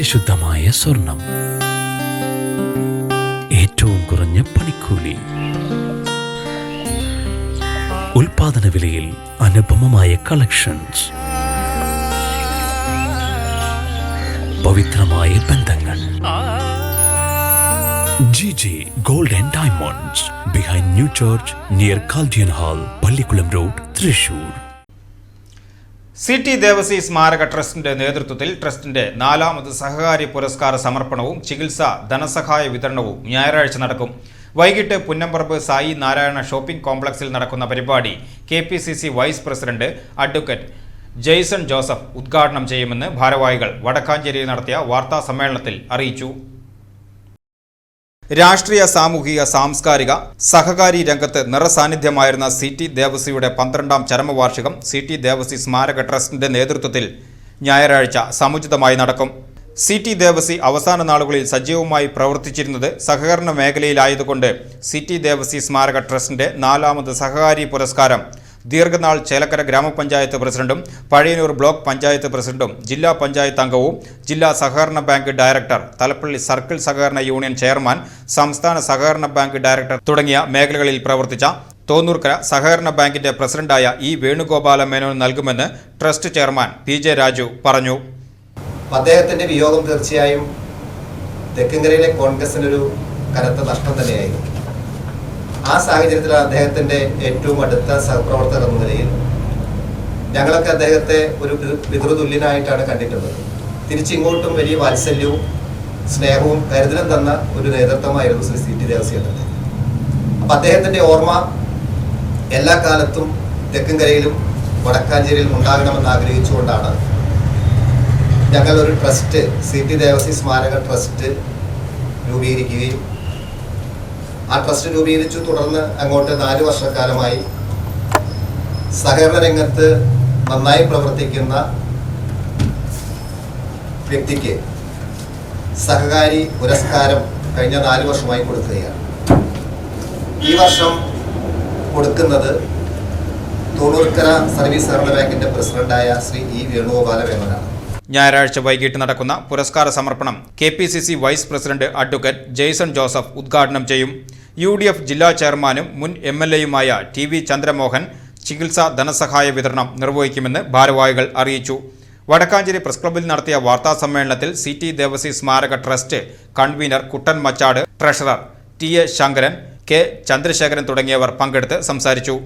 പരിശുദ്ധമായ സ്വർണം, ഏറ്റവും കുറഞ്ഞ പണിക്കൂലി, ഉൽപാദന വിലയിൽ അനുപമമായ കളക്ഷൻസ്, പവിത്രമായ ബന്ധങ്ങൾ. GG Gold and Diamonds, behind New Church, near Chaldean Hall, Pallikkulam road, Thrissur. City Devasi സ്മാരക ട്രസ്റ്റിന്റെ നേതൃത്വത്തിൽ ട്രസ്റ്റിന്റെ 4ാമത് സഹകാരി പുരസ്കാര സമർപ്പണവും ചികിത്സാ ധനസഹായ വിതരണവും ഞായറാഴ്ച നടക്കും. വൈകിട്ട് പുന്നമ്പറമ്പ് സായി നാരായണ ഷോപ്പിംഗ് കോംപ്ലക്സിൽ നടക്കുന്ന പരിപാടി KPCC vice president advocate Jaison Joseph ഉദ്ഘാടനം ചെയ്യുമെന്ന് ഭാരവാഹികൾ വടക്കാഞ്ചേരിയിൽ നടത്തിയ വാർത്താ സമ്മേളനത്തിൽ അറിയിച്ചു. രാഷ്ട്രീയ, സാമൂഹിക, സാംസ്കാരിക, സഹകാരി രംഗത്ത് നിറസാന്നിധ്യമായിരുന്ന സിറ്റി ദേവസിയുടെ 12ാം ചരമവാർഷികം സിറ്റി ദേവസി സ്മാരക ട്രസ്റ്റിന്റെ നേതൃത്വത്തിൽ ഞായറാഴ്ച സമുചിതമായി നടക്കും. സിറ്റി ദേവസി അവസാന നാളുകളിൽ സജീവമായി പ്രവർത്തിച്ചിരുന്നത് സഹകരണ മേഖലയിലായതുകൊണ്ട് സിറ്റി ദേവസി സ്മാരക ട്രസ്റ്റിന്റെ 4ാമത് സഹകാരി പുരസ്കാരം ദീർഘനാൾ ചേലക്കര ഗ്രാമപഞ്ചായത്ത് പ്രസിഡന്റും പഴയന്നൂർ ബ്ലോക്ക് പഞ്ചായത്ത് പ്രസിഡന്റും ജില്ലാ പഞ്ചായത്ത് അംഗവും ജില്ലാ സഹകരണ ബാങ്ക് ഡയറക്ടർ, തലപ്പള്ളി സർക്കിൾ സഹകരണ യൂണിയൻ ചെയർമാൻ, സംസ്ഥാന സഹകരണ ബാങ്ക് ഡയറക്ടർ തുടങ്ങിയ മേഖലകളിൽ പ്രവർത്തിച്ച തോന്നൂർക്കര സഹകരണ ബാങ്കിന്റെ പ്രസിഡന്റായ E. വേണുഗോപാല മേനോൻ നൽകുമെന്ന് ട്രസ്റ്റ് ചെയർമാൻ PJ രാജു പറഞ്ഞു. അദ്ദേഹത്തിന്റെ വിയോഗം തീർച്ചയായും തെക്കങ്കരയിലെ കോൺഗ്രസിനൊരു കനത്ത നഷ്ടം തന്നെയായിരുന്നു. ആ സാഹചര്യത്തിൽ അദ്ദേഹത്തിന്റെ ഏറ്റവും അടുത്ത സഹപ്രവർത്തകർ എന്ന നിലയിൽ ഞങ്ങളൊക്കെ അദ്ദേഹത്തെ ഒരു പിതൃതുല്യനായിട്ടാണ് കണ്ടിട്ടുള്ളത്. തിരിച്ചിങ്ങോട്ടും വലിയ വാത്സല്യവും സ്നേഹവും കരുതലും തന്ന ഒരു നേതൃത്വമായിരുന്നു ശ്രീ സിറ്റി ദേവസി എന്നത്. അപ്പം അദ്ദേഹത്തിന്റെ ഓർമ്മ എല്ലാ കാലത്തും തെക്കങ്കരയിലും വടക്കാഞ്ചേരിയിലും ഉണ്ടാകണമെന്ന് ആഗ്രഹിച്ചുകൊണ്ടാണ് ഞങ്ങൾ ഒരു ട്രസ്റ്റ്, സിറ്റി ദേവസി സ്മാരക ട്രസ്റ്റ് രൂപീകരിക്കുകയും ആ ട്രസ്റ്റ് രൂപീകരിച്ചു. തുടർന്ന് അങ്ങോട്ട് 4 വർഷക്കാലമായി സഹകരണ രംഗത്ത് നന്നായി പ്രവർത്തിക്കുന്ന വ്യക്തിക്ക് സഹകാരി പുരസ്കാരം കഴിഞ്ഞ 4 വർഷമായി കൊടുക്കുകയാണ്. ഈ വർഷം കൊടുക്കുന്നത് തോന്നൂർക്കര സർവീസ് സഹകരണ ബാങ്കിന്റെ പ്രസിഡന്റായ ശ്രീ E. വേണുഗോപാല മേനോനാണ്. ഞായറാഴ്ച വൈകിട്ട് നടക്കുന്ന പുരസ്കാര സമർപ്പണം KPCC vice president advocate Jaison Joseph ഉദ്ഘാടനം ചെയ്യും. UDF ജില്ലാ ചെയർമാനും മുൻ MLAയുമായ TV ചന്ദ്രമോഹൻ ചികിത്സാ ധനസഹായ വിതരണം നിർവഹിക്കുമെന്ന് ഭാരവാഹികൾ അറിയിച്ചു. വടക്കാഞ്ചേരി പ്രസ് ക്ലബ്ബിൽ നടത്തിയ വാർത്താ സമ്മേളനത്തിൽ സിറ്റി ദേവസി സ്മാരക trust convener Kuttan Machad, treasurer TA Sankaran, K. Chandrasekharan തുടങ്ങിയവർ പങ്കെടുത്ത് സംസാരിച്ചു.